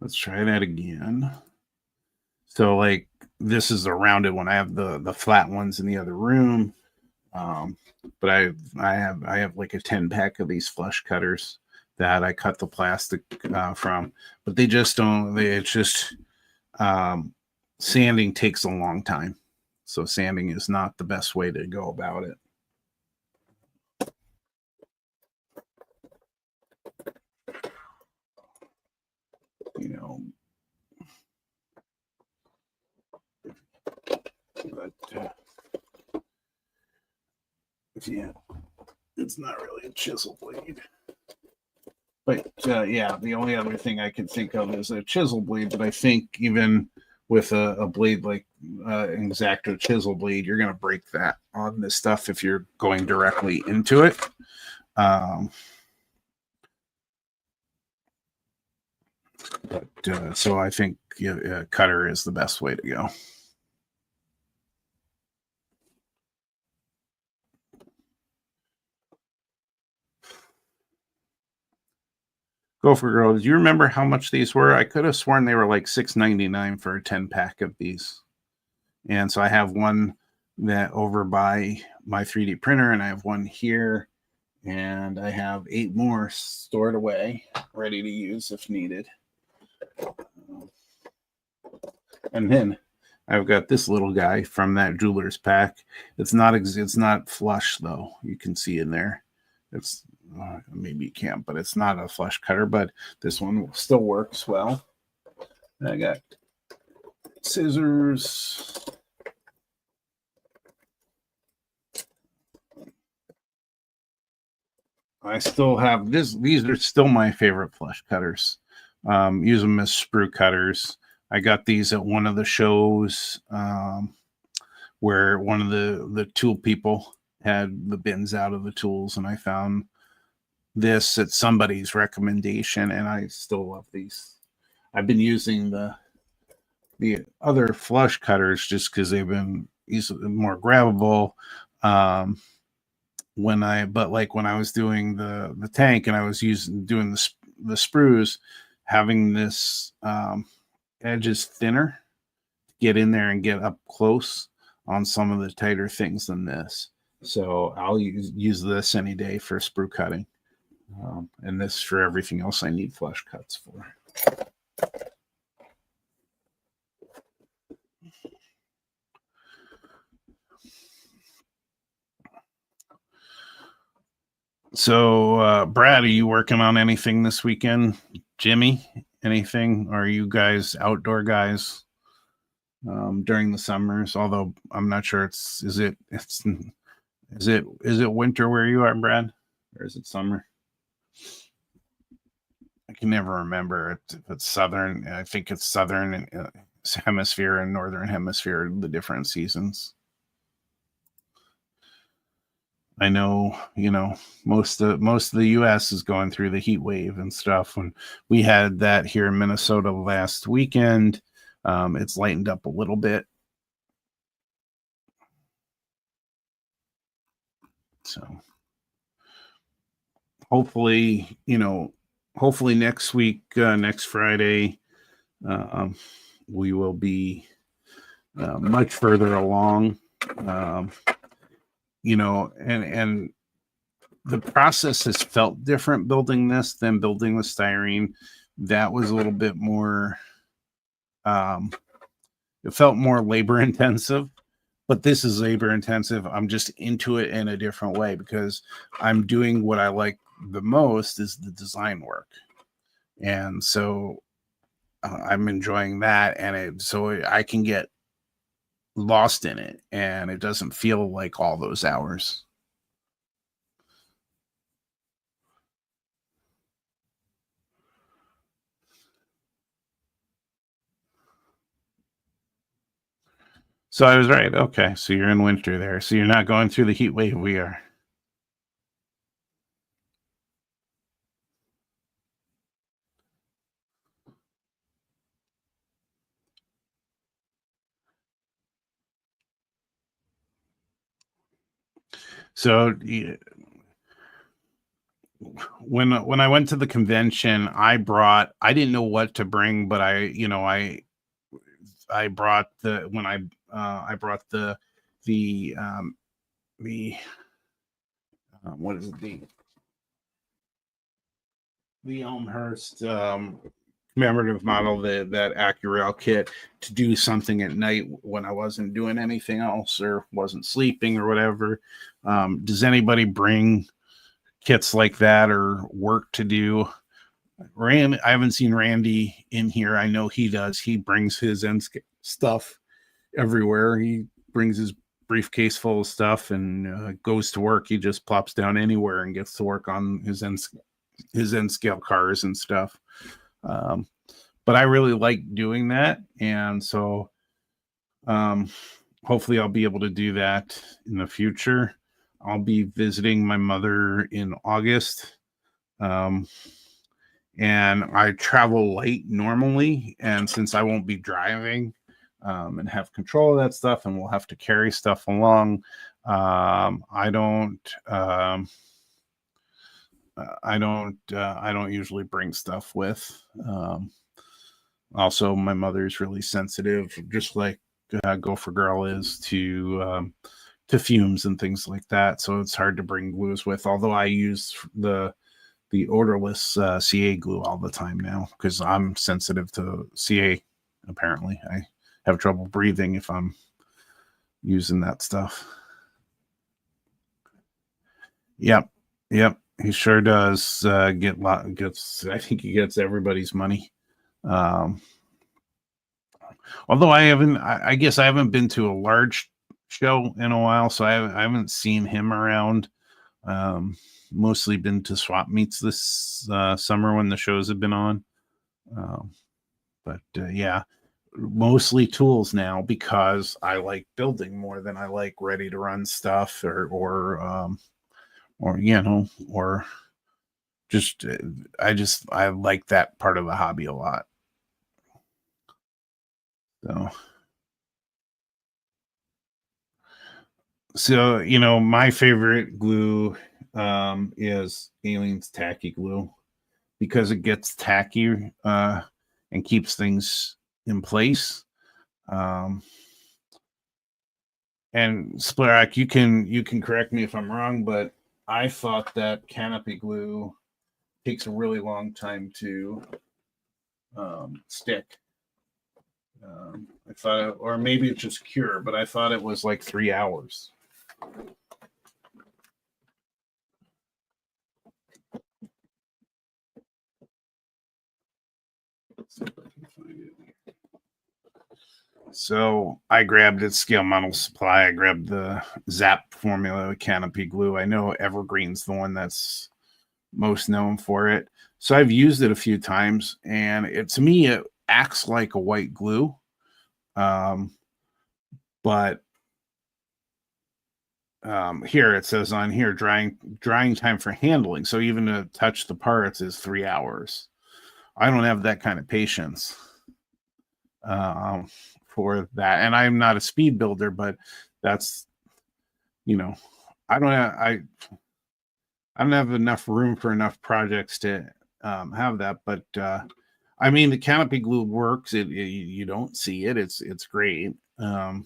Let's try that again. So like this is the rounded one. I have the flat ones in the other room. But I have like a 10-pack of these flush cutters that I cut the plastic from, but they just don't. It's just sanding takes a long time, so sanding is not the best way to go about it. But yeah, it's not really a chisel blade. But yeah, the only other thing I can think of is a chisel blade. But I think even with a blade like an X-Acto chisel blade, you're going to break that on this stuff if you're going directly into it. But so I think cutter is the best way to go. Gopher Girl, do you remember how much these were? I could have sworn they were like $6.99 for a 10-pack of these. And so I have one that over by my 3D printer, and I have one here, and I have 8 more stored away, ready to use if needed. And then I've got this little guy from that jeweler's pack. It's not flush though. You can see in there. It's maybe you can't, but it's not a flush cutter. But this one still works well. And I got scissors. I still have this. These are still my favorite flush cutters. Use them as sprue cutters. I got these at one of the shows where one of the tool people had the bins out of the tools, and I found this at somebody's recommendation, and I still love these. I've been using the other flush cutters just because they've been more grabbable. When I was doing the tank and I was doing the sprues, having this edge is thinner, get in there and get up close on some of the tighter things than this. So I'll use this any day for sprue cutting, and this for everything else I need flush cuts for. So, Brad, are you working on anything this weekend? Jimmy, anything? Or are you guys outdoor guys during the summers? Although I'm not sure is it winter where you are, Brad, or is it summer? I can never remember if it's southern. I think it's southern hemisphere and northern hemisphere, the different seasons. I know, most of the U.S. is going through the heat wave and stuff. And we had that here in Minnesota last weekend. It's lightened up a little bit. So hopefully next week, next Friday, we will be much further along. Um, and the process has felt different building this than building the styrene. That was a little bit more, it felt more labor intensive, but this is labor intensive. I'm just into it in a different way because I'm doing what I like the most is the design work. And so I'm enjoying that. And so I can get lost in it and it doesn't feel like all those hours. So I was right. Okay. So you're in winter there. So you're not going through the heat wave we are. So when I went to the convention, I didn't know what to bring, but I brought I brought the what is it, the Elmhurst commemorative model, that Accurail kit, to do something at night when I wasn't doing anything else or wasn't sleeping or whatever. Does anybody bring kits like that or work to do? I haven't seen Randy in here. I know he does. He brings his stuff everywhere. He brings his briefcase full of stuff and goes to work. He just plops down anywhere and gets to work on his N scale cars and stuff. But I really like doing that, and so hopefully I'll be able to do that in the future. I'll be visiting my mother in August. And I travel light normally, and since I won't be driving and have control of that stuff, and we'll have to carry stuff along, I don't usually bring stuff with. Also, my mother's really sensitive, just like Gopher Girl is, to fumes and things like that. So it's hard to bring glues with. Although I use the odorless CA glue all the time now because I'm sensitive to CA. Apparently, I have trouble breathing if I'm using that stuff. Yep. He sure does gets. I think he gets everybody's money. Although I guess I haven't been to a large show in a while, so I haven't seen him around. Mostly been to swap meets this summer when the shows have been on. But yeah, mostly tools now because I like building more than I like ready to run stuff or just I like that part of the hobby a lot. So my favorite glue is Alien's tacky glue because it gets tacky and keeps things in place. And Splarak, you can correct me if I'm wrong, but I thought that canopy glue takes a really long time to stick. I thought, or maybe it's just cure, but I thought it was like 3 hours. So I grabbed at Scale Model Supply. I grabbed the Zap formula canopy glue. I know Evergreen's the one that's most known for it. So I've used it a few times, and to me it acts like a white glue. But here it says on here drying time for handling. So even to touch the parts is 3 hours. I don't have that kind of patience for that, and I'm not a speed builder, but that's I don't have enough room for enough projects to have that. But I mean, the canopy glue works. You don't see it. It's great. I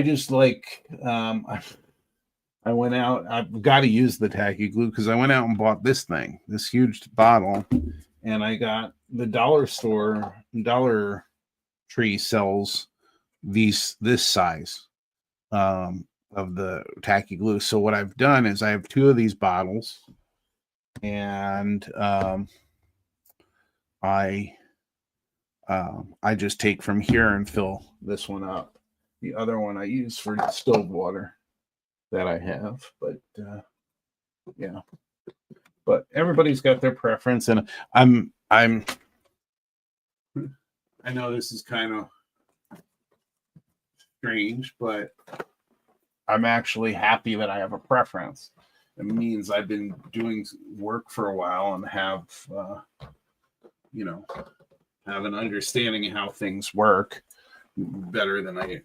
just like, I went out, I've got to use the tacky glue because I went out and bought this thing, this huge bottle, and I got the Dollar Tree sells this size of the tacky glue. So what I've done is I have two of these bottles, and I just take from here and fill this one up. The other one I use for distilled water that I have, but yeah. But everybody's got their preference, and I know this is kind of strange, but I'm actually happy that I have a preference. It means I've been doing work for a while and have have an understanding of how things work better than I've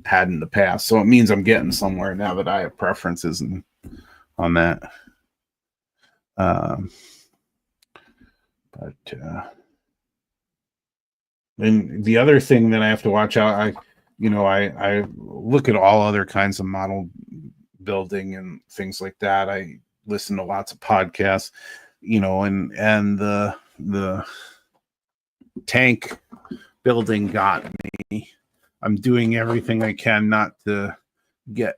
had in the past. So it means I'm getting somewhere now that I have preferences on that. And the other thing that I have to watch out, I look at all other kinds of model building and things like that. I listen to lots of podcasts, and the tank building got me. I'm doing everything I can not to get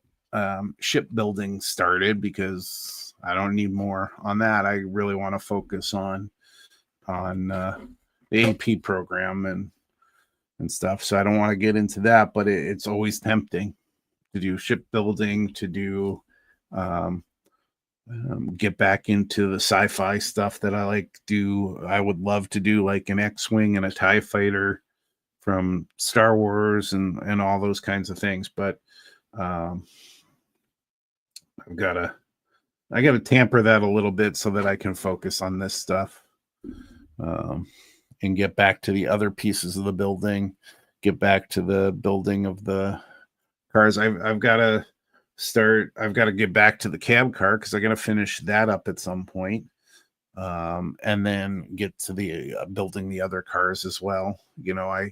shipbuilding started because I don't need more on that. I really want to focus on the AP program and stuff. So I don't want to get into that, but it's always tempting to do shipbuilding, to do get back into the sci-fi stuff that I like to do. I would love to do like an X-Wing and a TIE fighter from Star Wars and all those kinds of things. But I gotta tamper that a little bit so that I can focus on this stuff, and get back to the other pieces of the building, get back to the building of the cars. I've got to get back to the cab car because I got to finish that up at some point. And then get to the building the other cars as well. I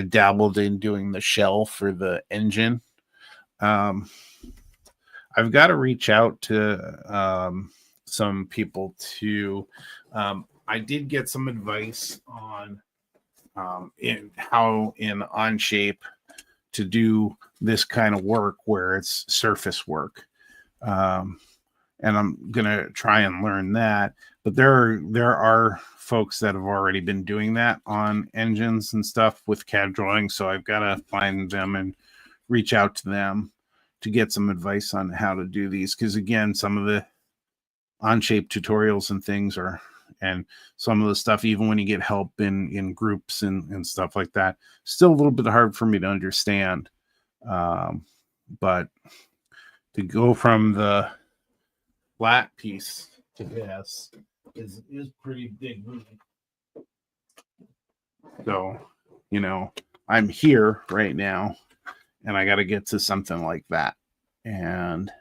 dabbled in doing the shell for the engine. I've got to reach out to some people to. I did get some advice on in Onshape to do this kind of work where it's surface work. And I'm going to try and learn that. But there are folks that have already been doing that on engines and stuff with CAD drawing. So I've got to find them and reach out to them to get some advice on how to do these. Because again, some of the Onshape tutorials and things and some of the stuff, even when you get help in groups and stuff like that, still a little bit hard for me to understand. But to go from the flat piece to this is pretty big. So, I'm here right now and I got to get to something like that. And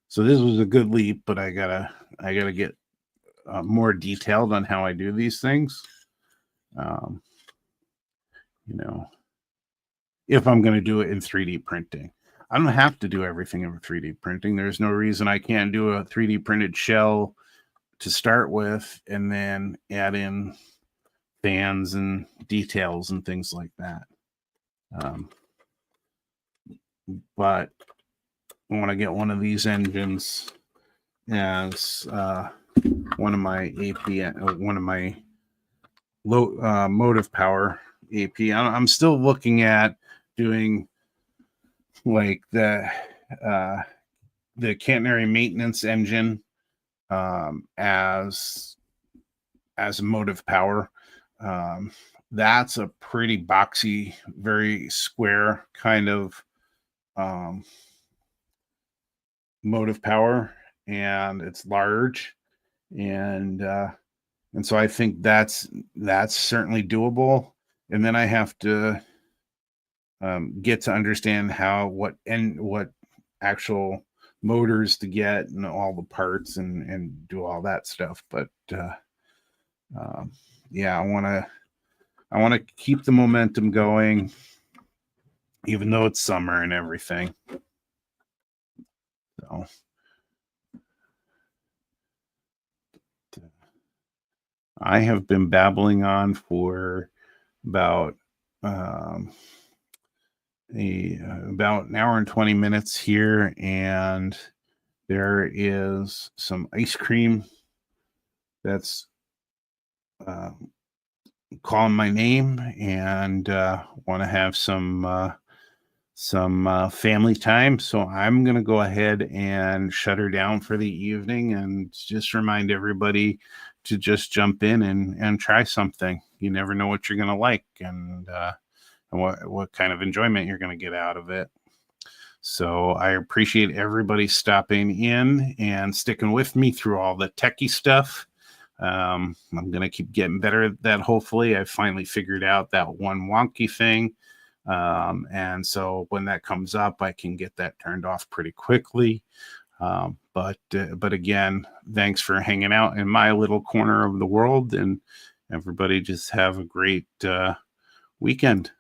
so this was a good leap, but I gotta get more detailed on how I do these things. If I'm going to do it in 3D printing. I don't have to do everything in 3D printing. There's no reason I can't do a 3D printed shell to start with and then add in fans and details and things like that. But I want to get one of these engines as one of my AP, one of my low motive power AP. I'm still looking at doing like the catenary maintenance engine as motive power. That's a pretty boxy, very square kind of motive power, and it's large, and so I think that's certainly doable. And then I have to get to understand what actual motors to get and all the parts and do all that stuff. But Yeah, I want to keep the momentum going, even though it's summer and everything. So I have been babbling on for about about an hour and 20 minutes here, and there is some ice cream that's calling my name, and want to have some family time. So I'm going to go ahead and shut her down for the evening, and just remind everybody to just jump in and try something. You never know what you're going to like, and what kind of enjoyment you're going to get out of it. So I appreciate everybody stopping in and sticking with me through all the techie stuff. I'm going to keep getting better at that. Hopefully I finally figured out that one wonky thing. And so when that comes up, I can get that turned off pretty quickly. But again, thanks for hanging out in my little corner of the world, and everybody just have a great weekend.